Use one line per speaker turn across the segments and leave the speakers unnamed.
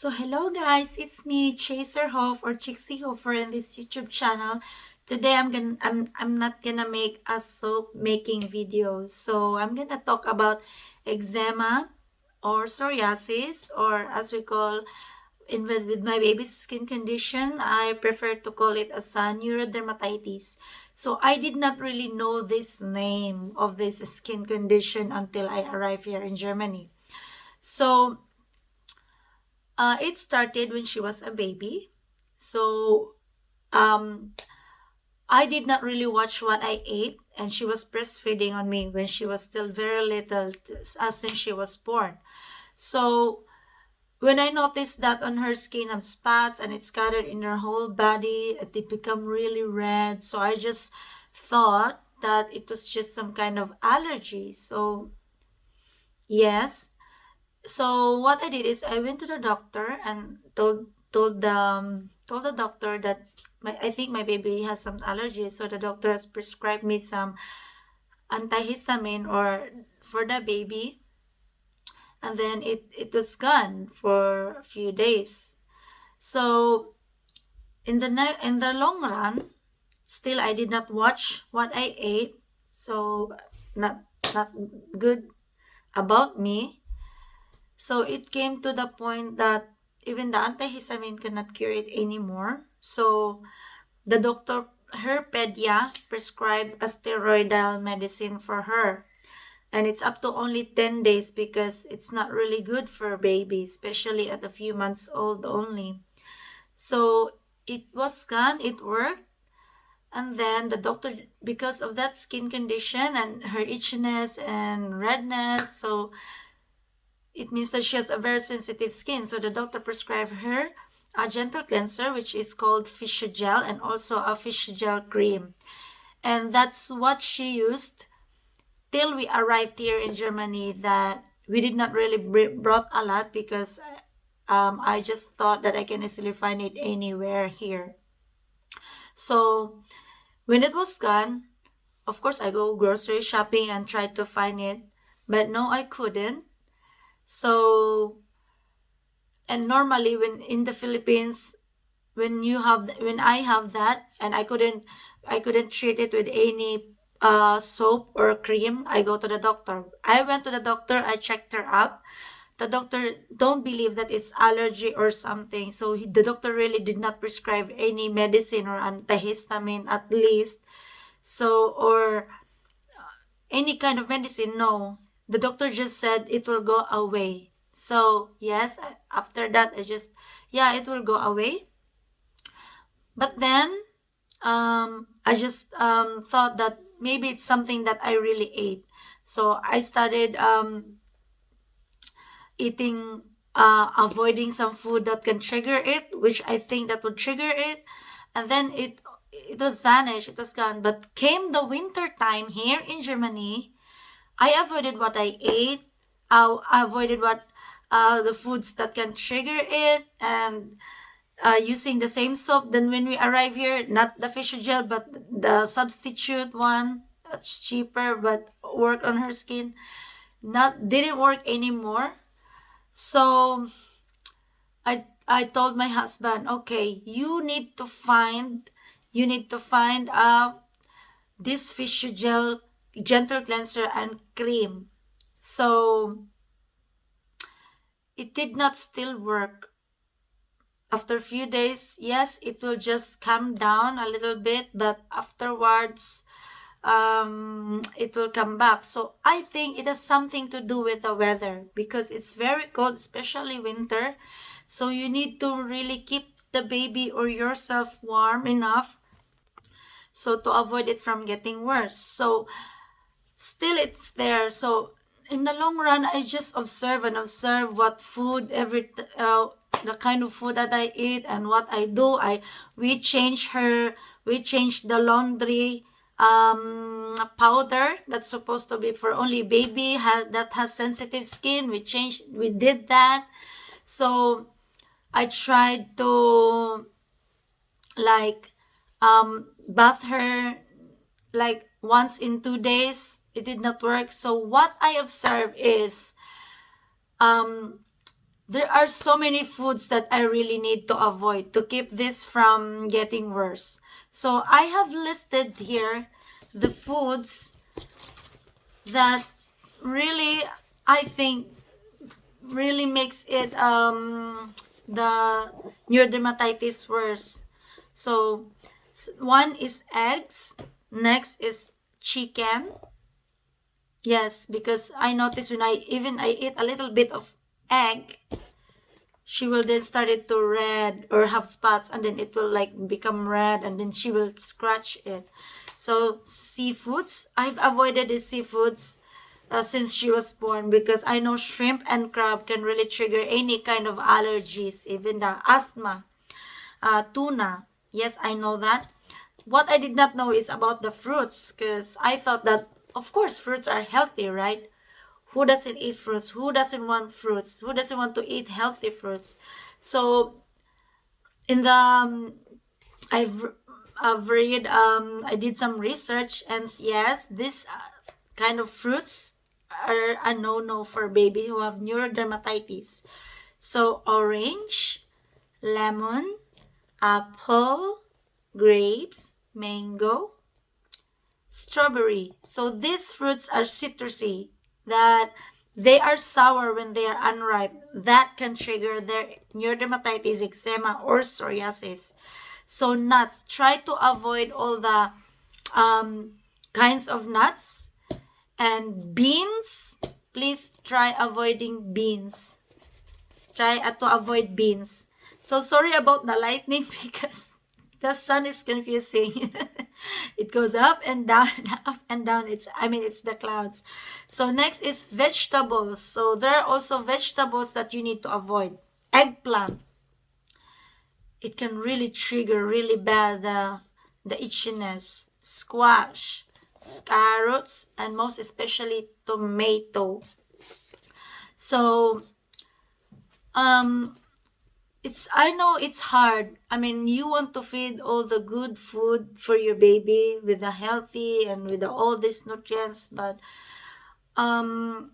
So hello guys, it's me Chaser Hof or Chixie Hofer in this YouTube channel. Today I'm not gonna make a soap making video. So I'm gonna talk about eczema or psoriasis, or as we call with my baby's skin condition, I prefer to call it as a neurodermatitis. So I did not really know this name of this skin condition until I arrived here in Germany. So it started when she was a baby. So um, I did not really watch what I ate, and she was breastfeeding on me when she was still very little, since she was born. So when I noticed that on her skin have spots and it's scattered in her whole body, it become really red. So I just thought that it was just some kind of allergy. So yes, so what I did is I went to the doctor and told the doctor that I think my baby has some allergies. So the doctor has prescribed me some antihistamine or for the baby, and then it was gone for a few days. So in the long run, still I did not watch what I ate. So not not good about me. So it came to the point that even the antihistamine cannot cure it anymore. So the doctor, her pedia, prescribed a steroidal medicine for her. And it's up to only 10 days because it's not really good for babies, especially at a few months old only. So it was gone, it worked. And then the doctor, because of that skin condition and her itchiness and redness, so it means that she has a very sensitive skin. So the doctor prescribed her a gentle cleanser, which is called Physiogel, and also a Physiogel cream. And that's what she used till we arrived here in Germany. That we did not really brought a lot because I just thought that I can easily find it anywhere here. So when it was gone, of course I go grocery shopping and tried to find it, but no, I couldn't. So, and normally when in the Philippines, when I have that and I couldn't treat it with any soap or cream, I go to the doctor. I went to the doctor, I checked her up. The doctor don't believe that it's allergy or something. So the doctor really did not prescribe any medicine or antihistamine at least. So, or any kind of medicine, no. The doctor just said it will go away. So yes, after that I just, yeah, it will go away. But then I just thought that maybe it's something that I really ate. So I started eating, avoiding some food that can trigger it, which I think that would trigger it. And then it was vanished, it was gone. But came the winter time here in Germany, I avoided what I ate. I avoided what the foods that can trigger it, and using the same soap. Then when we arrive here, not the facial gel, but the substitute one that's cheaper but work on her skin, not didn't work anymore. So I told my husband, okay, you need to find this facial gel, gentle cleanser and cream. So it did not still work. After a few days, yes, it will just calm down a little bit, but afterwards, it will come back. So I think it has something to do with the weather because it's very cold, especially winter. So you need to really keep the baby or yourself warm enough so to avoid it from getting worse. So still it's there. So in the long run, I just observe and observe what food the kind of food that I eat and what I do. We change the laundry powder that's supposed to be for only baby that has sensitive skin. We did that. So I tried to, like, bath her like once in 2 days. It did not work. So what I observe is, um there are so many foods that I really need to avoid to keep this from getting worse. So I have listed here the foods that really, I think, really makes it the neurodermatitis worse. So one is eggs, next is chicken. Yes, because I noticed when I eat a little bit of egg, she will then start it to red or have spots, and then it will like become red, and then she will scratch it. So seafoods, I've avoided the seafoods since she was born, because I know shrimp and crab can really trigger any kind of allergies, even the asthma. Tuna, yes, I know that. What I did not know is about the fruits, because I thought that, of course, fruits are healthy, right? Who doesn't eat fruits? Who doesn't want fruits? Who doesn't want to eat healthy fruits? So in the I've read, I did some research, and yes, this kind of fruits are a no-no for baby who have neurodermatitis. So orange, lemon, apple, grapes, mango, strawberry. So these fruits are citrusy, that they are sour when they are unripe. That can trigger their neurodermatitis, eczema, or psoriasis. So nuts, try to avoid all the um, kinds of nuts. And beans, please try avoiding beans. Try to avoid beans. So sorry about the lightning because the sun is confusing. It goes up and down, up and down. It's the clouds. So next is vegetables. So there are also vegetables that you need to avoid. Eggplant. It can really trigger really bad the itchiness. Squash, carrots, and most especially tomato. So um I know it's hard. I mean, you want to feed all the good food for your baby with the healthy and with all these nutrients, but um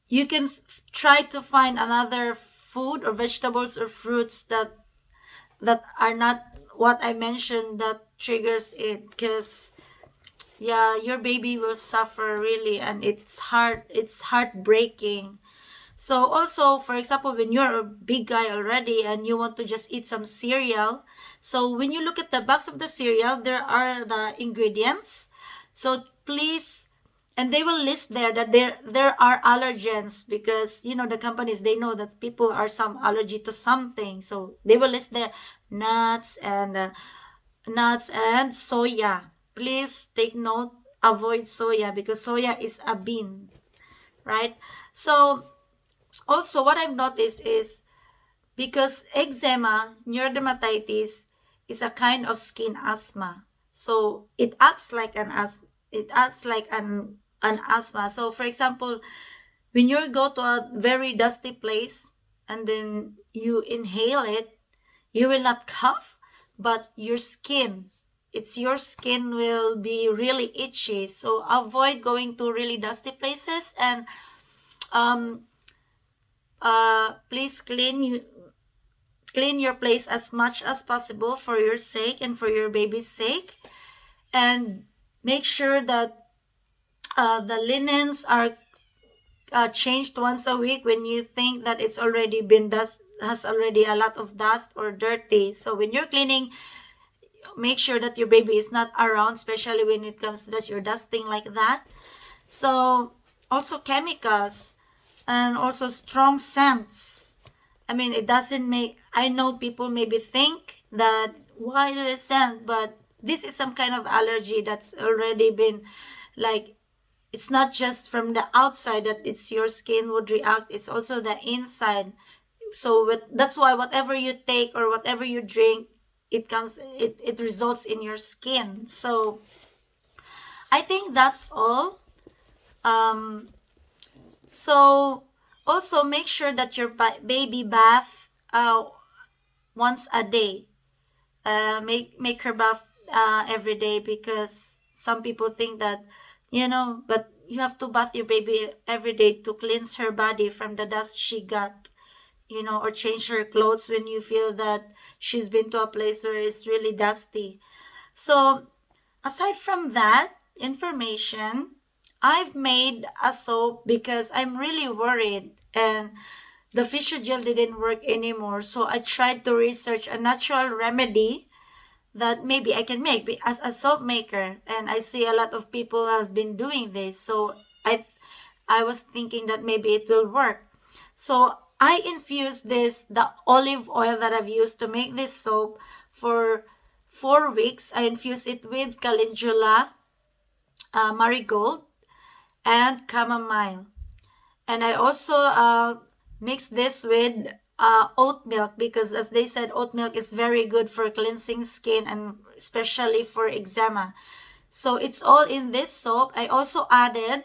you can try to find another food or vegetables or fruits that are not what I mentioned that triggers it, because yeah, your baby will suffer really, and it's heartbreaking. So also, for example, when you're a big guy already and you want to just eat some cereal, so when you look at the box of the cereal, there are the ingredients. So please, and they will list there that there are allergens, because you know the companies, they know that people are some allergy to something. So they will list there nuts and soya. Please take note, avoid soya, because soya is a bean, right? So also, what I've noticed is, because eczema, neurodermatitis, is a kind of skin asthma. So it acts like an asthma. So for example, when you go to a very dusty place and then you inhale it, you will not cough, but your skin will be really itchy. So avoid going to really dusty places, and um please clean your place as much as possible for your sake and for your baby's sake, and make sure that the linens are changed once a week when you think that it's already been dust has already a lot of dust or dirty. So when you're cleaning, make sure that your baby is not around, especially when it comes to dust, you're dusting like that. So also chemicals, and also strong scents. I mean, it doesn't make, I know people maybe think that why do they scent, but this is some kind of allergy that's already been like, it's not just from the outside that it's your skin would react, it's also the inside. So that's why whatever you take or whatever you drink, it results in your skin. So I think that's all. Um, so also make sure that your baby bath once a day. Make her bath every day, because some people think that, but you have to bath your baby every day to cleanse her body from the dust she got or change her clothes when you feel that she's been to a place where it's really dusty. So aside from that information, I've made a soap because I'm really worried and the physiogel didn't work anymore. So I tried to research a natural remedy that maybe I can make as a soap maker, and I see a lot of people has been doing this. So I was thinking that maybe it will work. So I infused the olive oil that I've used to make this soap for 4 weeks. I infused it with calendula, marigold, and chamomile. And I also mix this with oat milk because, as they said, oat milk is very good for cleansing skin and especially for eczema. So it's all in this soap. I also added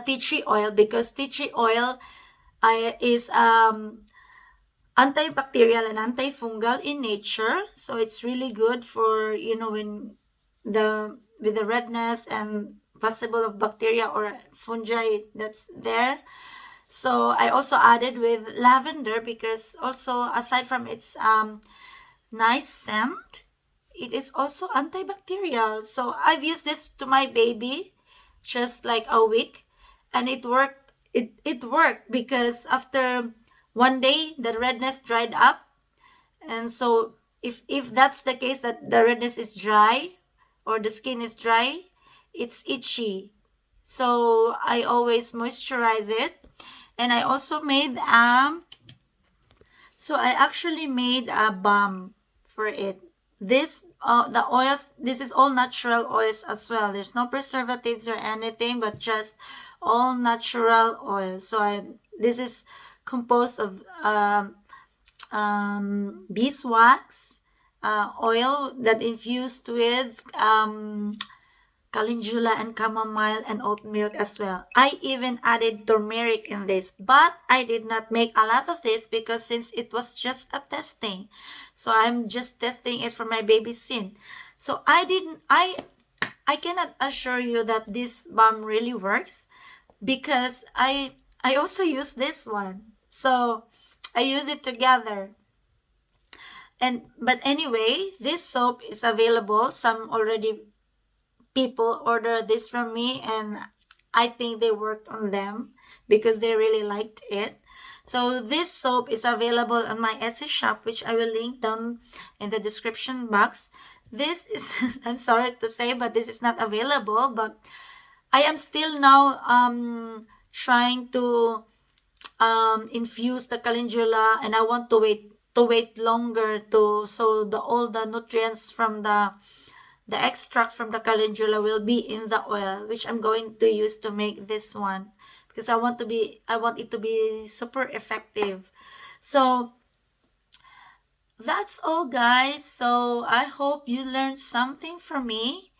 tea tree oil because tea tree oil is antibacterial and antifungal in nature. So it's really good for, when with the redness and possible of bacteria or fungi that's there. So I also added with lavender because also aside from its nice scent, it is also antibacterial. So I've used this to my baby just like a week, and it worked. It worked because after one day the redness dried up. And so if that's the case, that the redness is dry or the skin is dry, it's itchy. So I always moisturize it. And I also made so I actually made a balm for it. This the oils, this is all natural oils as well. There's no preservatives or anything, but just all natural oils. So this is composed of beeswax, oil that infused with calendula and chamomile and oat milk as well. I even added turmeric in this, but I did not make a lot of this because since it was just a testing. So I'm just testing it for my baby sin. So I cannot assure you that this balm really works because I also use this one. So I use it together. But anyway, this soap is available. Some already people order this from me, and I think they worked on them because they really liked it. So this soap is available on my Etsy shop, which I will link down in the description box. This is I'm sorry to say, but this is not available, but I am still now trying to infuse the calendula, and I want to wait longer to so the all the nutrients from the extract from the calendula will be in the oil, which I'm going to use to make this one because I want it to be super effective. So that's all, guys. So I hope you learned something from me,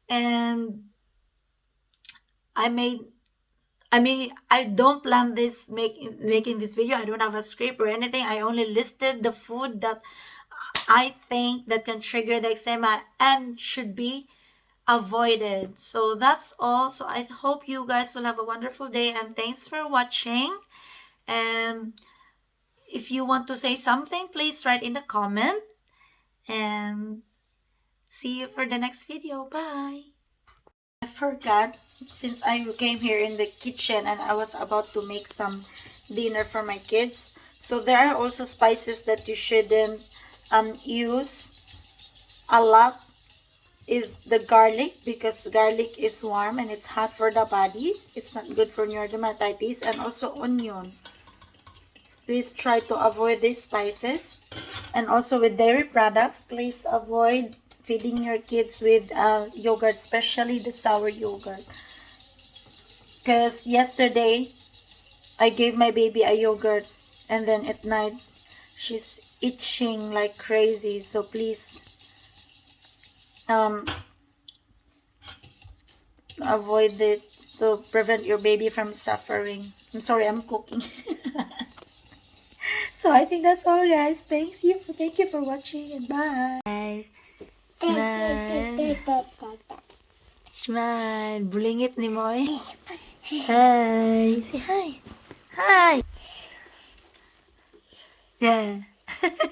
and I made I don't plan this making this video. I don't have a script or anything. I only listed the food that I think that can trigger the eczema and should be avoided. So that's all. So I hope you guys will have a wonderful day, and thanks for watching. And if you want to say something, please write in the comment, and see you for the next video. Bye. I forgot, since I came here in the kitchen and I was about to make some dinner for my kids. So there are also spices that you shouldn't use a lot, is the garlic, because garlic is warm and it's hot for the body. It's not good for dermatitis. And also onion. Please try to avoid these spices. And also with dairy products, please avoid feeding your kids with yogurt, especially the sour yogurt. Because yesterday, I gave my baby a yogurt, and then at night, she's itching like crazy. So please avoid it to prevent your baby from suffering. I'm sorry, I'm cooking. So I think that's all, guys. Thank you for watching, and bye. Smile. Smile. Bulingit ni Moy. Hi. Say hi. Hi. Yeah.